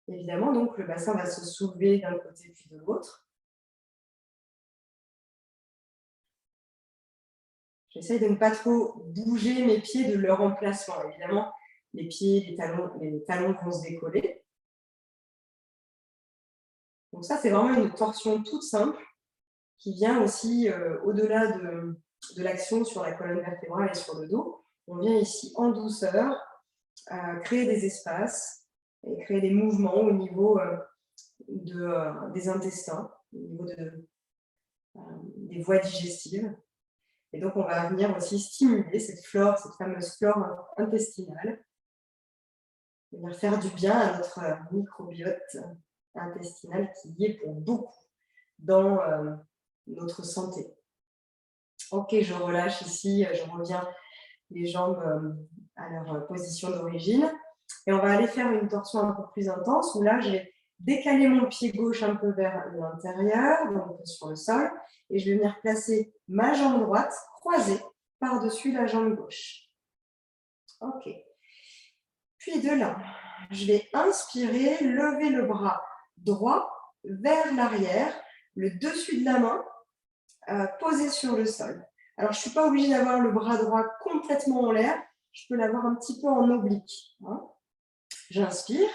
Évidemment, donc le bassin va se soulever d'un côté puis de l'autre. J'essaie de ne pas trop bouger mes pieds de leur emplacement. Évidemment, les pieds, les talons vont se décoller. Donc ça, c'est vraiment une torsion toute simple qui vient aussi au-delà de l'action sur la colonne vertébrale et sur le dos. On vient ici en douceur créer des espaces et créer des mouvements au niveau des intestins, au niveau des voies digestives. Et donc, on va venir aussi stimuler cette fameuse flore intestinale, venir faire du bien à notre microbiote intestinal qui y est pour beaucoup dans notre santé. Ok, je relâche ici, je reviens les jambes à leur position d'origine. Et on va aller faire une torsion un peu plus intense où là, je vais décaler mon pied gauche un peu vers l'intérieur, donc sur le sol, et je vais venir placer ma jambe droite croisée par-dessus la jambe gauche. Ok. Puis de là, je vais inspirer, lever le bras droit vers l'arrière, le dessus de la main posé sur le sol. Alors, je ne suis pas obligée d'avoir le bras droit complètement en l'air, je peux l'avoir un petit peu en oblique. J'inspire.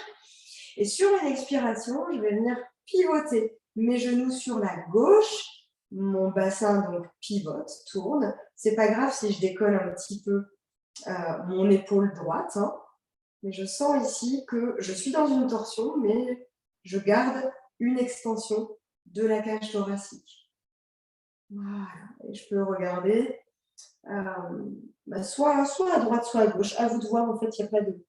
Et sur une expiration, je vais venir pivoter mes genoux sur la gauche, mon bassin donc pivote, tourne. C'est pas grave si je décolle un petit peu mon épaule droite, hein, mais je sens ici que je suis dans une torsion, mais je garde une extension de la cage thoracique. Voilà, et je peux regarder soit à droite, soit à gauche. À vous de voir, en fait, il n'y a pas de...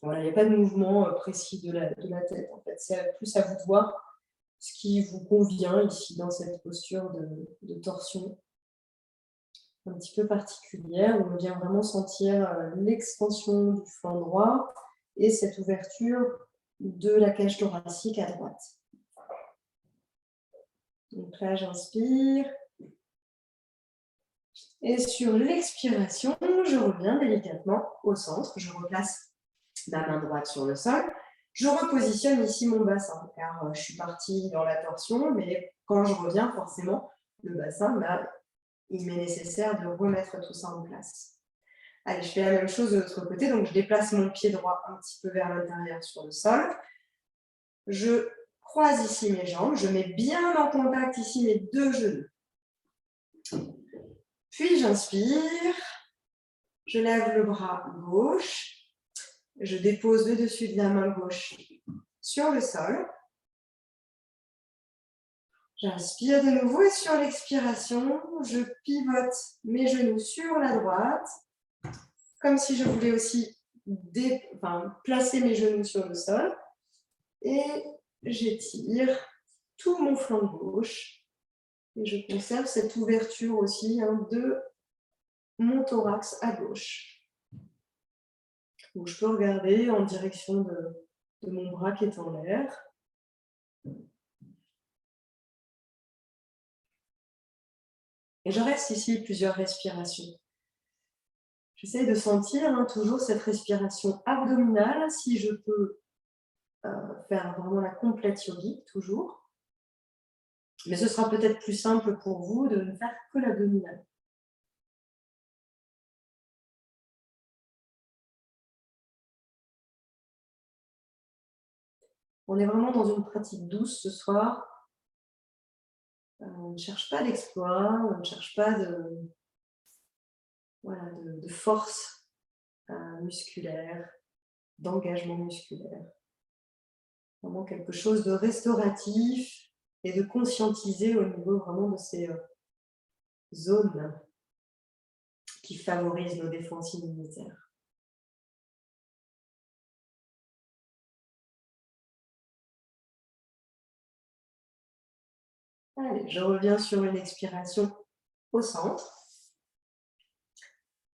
Voilà, il n'y a pas de mouvement précis de la tête. En fait, c'est plus à vous de voir ce qui vous convient ici dans cette posture de torsion un petit peu particulière où on vient vraiment sentir l'extension du flanc droit et cette ouverture de la cage thoracique à droite. Donc là, j'inspire. Et sur l'expiration, je reviens délicatement au centre. Je replace ma main droite sur le sol. Je repositionne ici mon bassin, car je suis partie dans la torsion, mais quand je reviens, forcément, le bassin, il m'est nécessaire de remettre tout ça en place. Allez, je fais la même chose de l'autre côté, donc je déplace mon pied droit un petit peu vers l'intérieur sur le sol. Je croise ici mes jambes, je mets bien en contact ici mes deux genoux. Puis j'inspire, je lève le bras gauche, je dépose le dessus de la main gauche sur le sol. J'inspire de nouveau et sur l'expiration, je pivote mes genoux sur la droite, comme si je voulais aussi placer mes genoux sur le sol. Et j'étire tout mon flanc gauche. Et je conserve cette ouverture aussi de mon thorax à gauche. Donc, je peux regarder en direction de mon bras qui est en l'air. Et je reste ici plusieurs respirations. J'essaie de sentir toujours cette respiration abdominale, si je peux faire vraiment la complète yogique, toujours. Mais ce sera peut-être plus simple pour vous de ne faire que l'abdominale. On est vraiment dans une pratique douce ce soir. On ne cherche pas d'exploit, on ne cherche pas de force musculaire, d'engagement musculaire. Vraiment quelque chose de restauratif et de conscientiser au niveau vraiment de ces zones qui favorisent nos défenses immunitaires. Allez, je reviens sur une expiration au centre.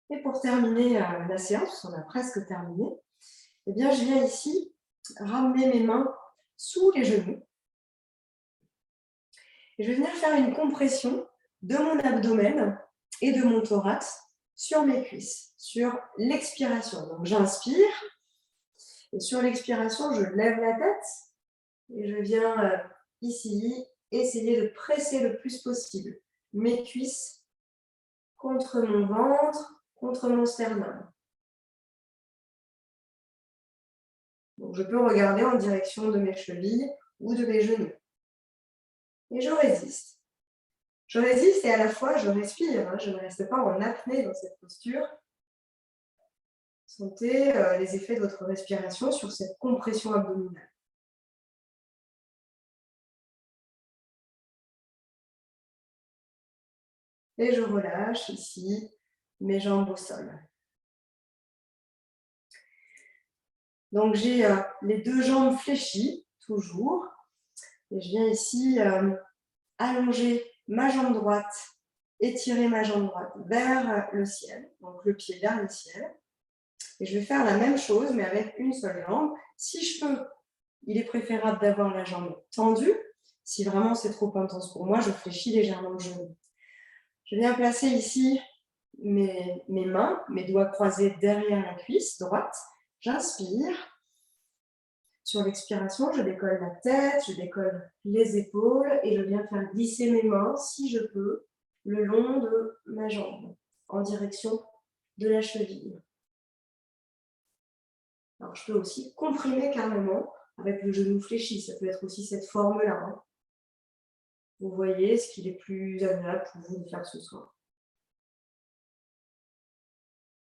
Et pour terminer la séance, on a presque terminé, eh bien, je viens ici ramener mes mains sous les genoux. Et je vais venir faire une compression de mon abdomen et de mon thorax sur mes cuisses, sur l'expiration. Donc, j'inspire. Et sur l'expiration, je lève la tête et je viens ici essayer de presser le plus possible mes cuisses contre mon ventre, contre mon sternum. Donc, je peux regarder en direction de mes chevilles ou de mes genoux. Et je résiste. Je résiste et à la fois je respire. Je ne reste pas en apnée dans cette posture. Sentez les effets de votre respiration sur cette compression abdominale. Et je relâche ici mes jambes au sol. Donc j'ai les deux jambes fléchies, toujours. Et je viens ici allonger ma jambe droite, étirer ma jambe droite vers le ciel, donc le pied vers le ciel. Et je vais faire la même chose, mais avec une seule jambe. Si je peux, il est préférable d'avoir la jambe tendue. Si vraiment c'est trop intense pour moi, je fléchis légèrement le genou. Je viens placer ici mes mains, mes doigts croisés derrière la cuisse droite. J'inspire. Sur l'expiration, je décolle la tête, je décolle les épaules et je viens faire glisser mes mains, si je peux, le long de ma jambe, en direction de la cheville. Alors, je peux aussi comprimer carrément avec le genou fléchi. Ça peut être aussi cette forme-là, hein. Vous voyez ce qu'il est plus agréable pour vous de faire ce soir.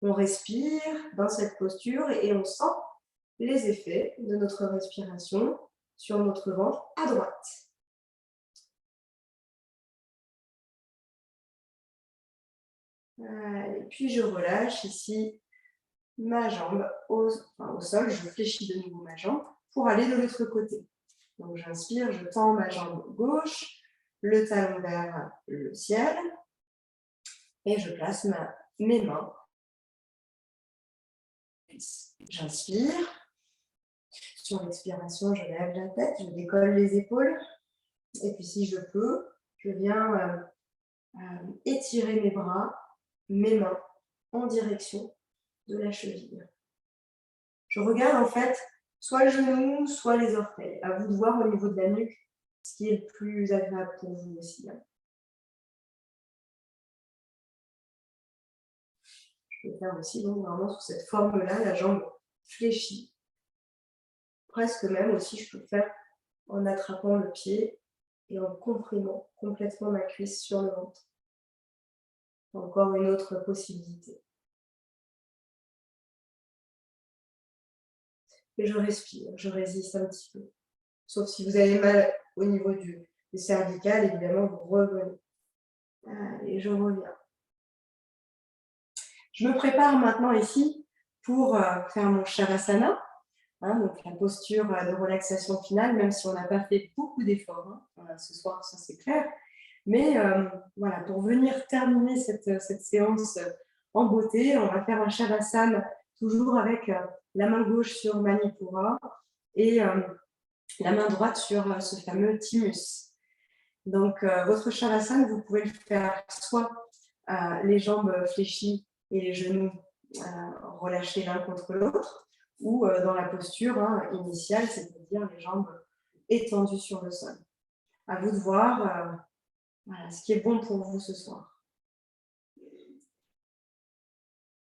On respire dans cette posture et on sent les effets de notre respiration sur notre ventre à droite. Et puis je relâche ici ma jambe au sol, je fléchis de nouveau ma jambe pour aller de l'autre côté. Donc j'inspire, je tends ma jambe gauche, le talon vers le ciel et je place mes mains. J'inspire. Sur l'expiration, je lève la tête, je décolle les épaules. Et puis si je peux, je viens étirer mes bras, mes mains en direction de la cheville. Je regarde en fait soit le genou, soit les orteils. À vous de voir au niveau de la nuque ce qui est le plus agréable pour vous aussi. Je peux faire aussi donc vraiment sous cette forme-là, la jambe fléchie. Presque même aussi, je peux faire en attrapant le pied et en comprimant complètement ma cuisse sur le ventre. Encore une autre possibilité. Et je respire, je résiste un petit peu. Sauf si vous avez mal au niveau du cervical, évidemment, vous revenez. Et je reviens. Je me prépare maintenant ici pour faire mon Shavasana, donc la posture de relaxation finale, même si on n'a pas fait beaucoup d'efforts ce soir, ça c'est clair. Mais voilà, pour venir terminer cette séance en beauté, on va faire un Shavasana toujours avec la main gauche sur Manipura et la main droite sur ce fameux Thymus. Donc, votre Shavasana, vous pouvez le faire soit les jambes fléchies et les genoux relâchés l'un contre l'autre, ou dans la posture initiale, c'est-à-dire les jambes étendues sur le sol. À vous de voir voilà, ce qui est bon pour vous ce soir.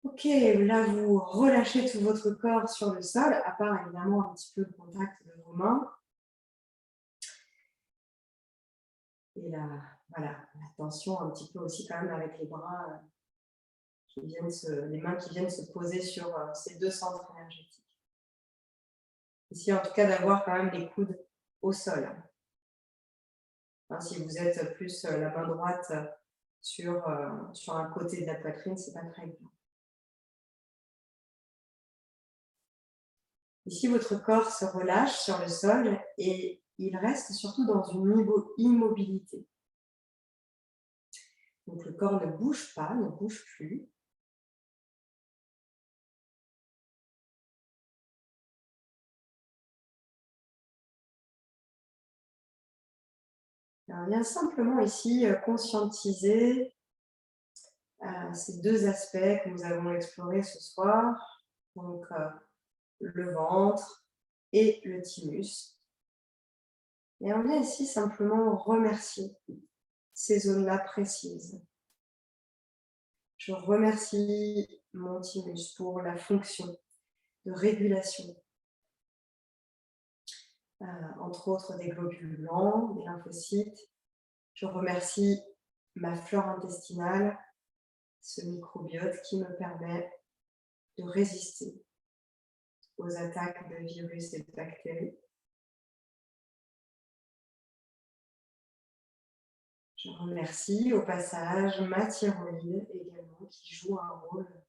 Ok, là vous relâchez tout votre corps sur le sol, à part évidemment un petit peu le contact de vos mains. Et là, voilà, la tension un petit peu aussi quand même avec les bras les mains qui viennent se poser sur ces deux centres énergétiques. Ici, en tout cas, d'avoir quand même les coudes au sol. Si vous êtes plus la main droite sur un côté de la poitrine, c'est pas très bien. Ici, votre corps se relâche sur le sol et il reste surtout dans une immobilité. Donc le corps ne bouge pas, ne bouge plus. On vient simplement ici conscientiser ces deux aspects que nous avons explorés ce soir, donc le ventre et le thymus. Et on vient ici simplement remercier ces zones-là précises. Je remercie mon thymus pour la fonction de régulation, entre autres des globules blancs, des lymphocytes. Je remercie ma flore intestinale, ce microbiote qui me permet de résister aux attaques de virus et de bactéries. Je remercie au passage ma thyroïde également qui joue un rôle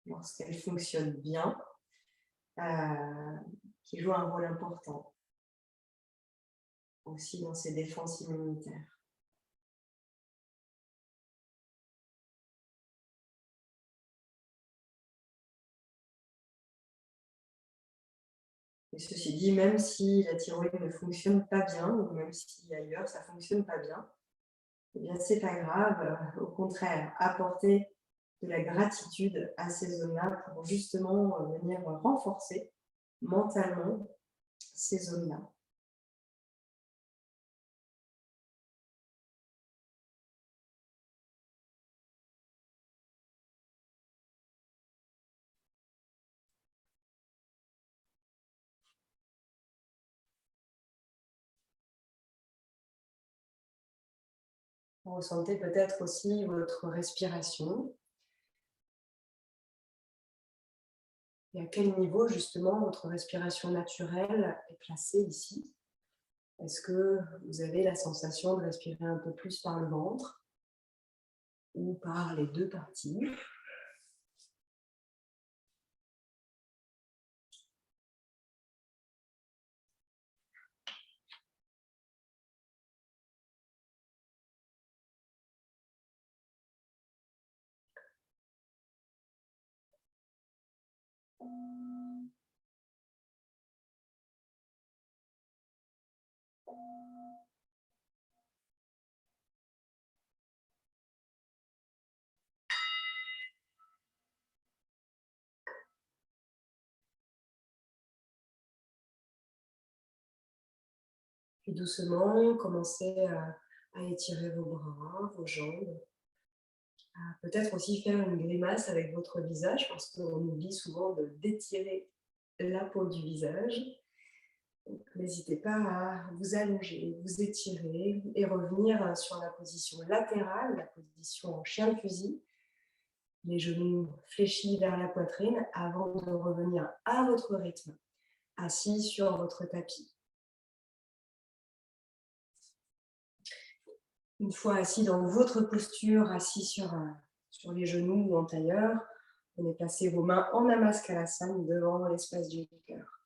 lorsqu'elle fonctionne bien, qui joue un rôle important aussi dans ses défenses immunitaires. Et ceci dit, même si la thyroïde ne fonctionne pas bien, ou même si ailleurs ça ne fonctionne pas bien, eh bien c'est pas grave, au contraire, apporter de la gratitude à ces zones-là pour justement venir renforcer mentalement ces zones-là. Ressentez peut-être aussi votre respiration. Et à quel niveau, justement, votre respiration naturelle est placée ici? Est-ce que vous avez la sensation de respirer un peu plus par le ventre ou par les deux parties? Puis doucement, commencez à étirer vos bras, vos jambes. Peut-être aussi faire une grimace avec votre visage parce qu'on oublie souvent d'étirer la peau du visage. N'hésitez pas à vous allonger, vous étirer et revenir sur la position latérale, la position en chien de fusil. Les genoux fléchis vers la poitrine avant de revenir à votre rythme, assis sur votre tapis. Une fois assis dans votre posture, assis sur les genoux ou en tailleur, venez placer vos mains en Namaskalasana devant l'espace du cœur.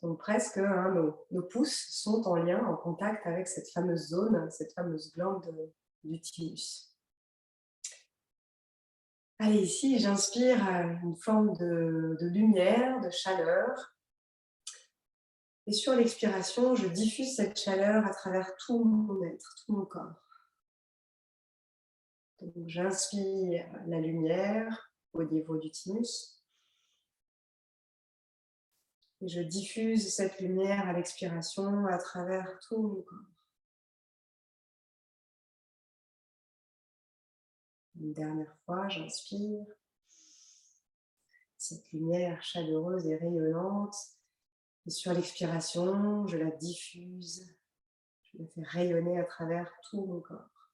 Donc presque, nos pouces sont en lien, en contact avec cette fameuse zone, cette fameuse glande du thymus. Allez, ici, j'inspire une forme de lumière, de chaleur. Et sur l'expiration, je diffuse cette chaleur à travers tout mon être, tout mon corps. Donc, j'inspire la lumière au niveau du thymus. Et je diffuse cette lumière à l'expiration à travers tout mon corps. Une dernière fois, j'inspire. Cette lumière chaleureuse et rayonnante. Et sur l'expiration, je la diffuse. Je la fais rayonner à travers tout mon corps.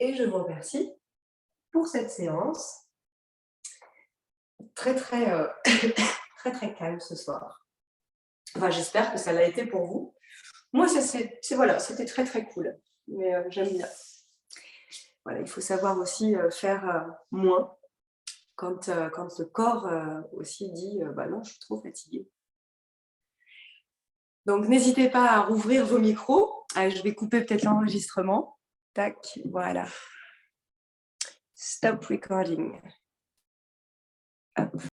Et je vous remercie pour cette séance. Très, très calme ce soir. Enfin, j'espère que ça l'a été pour vous. Moi, c'était très cool. Mais j'aime bien. Voilà, il faut savoir aussi faire moins quand le corps aussi dit bah non, je suis trop fatiguée. Donc, n'hésitez pas à rouvrir vos micros. Je vais couper peut-être l'enregistrement. Tac, voilà. Stop recording. Hop.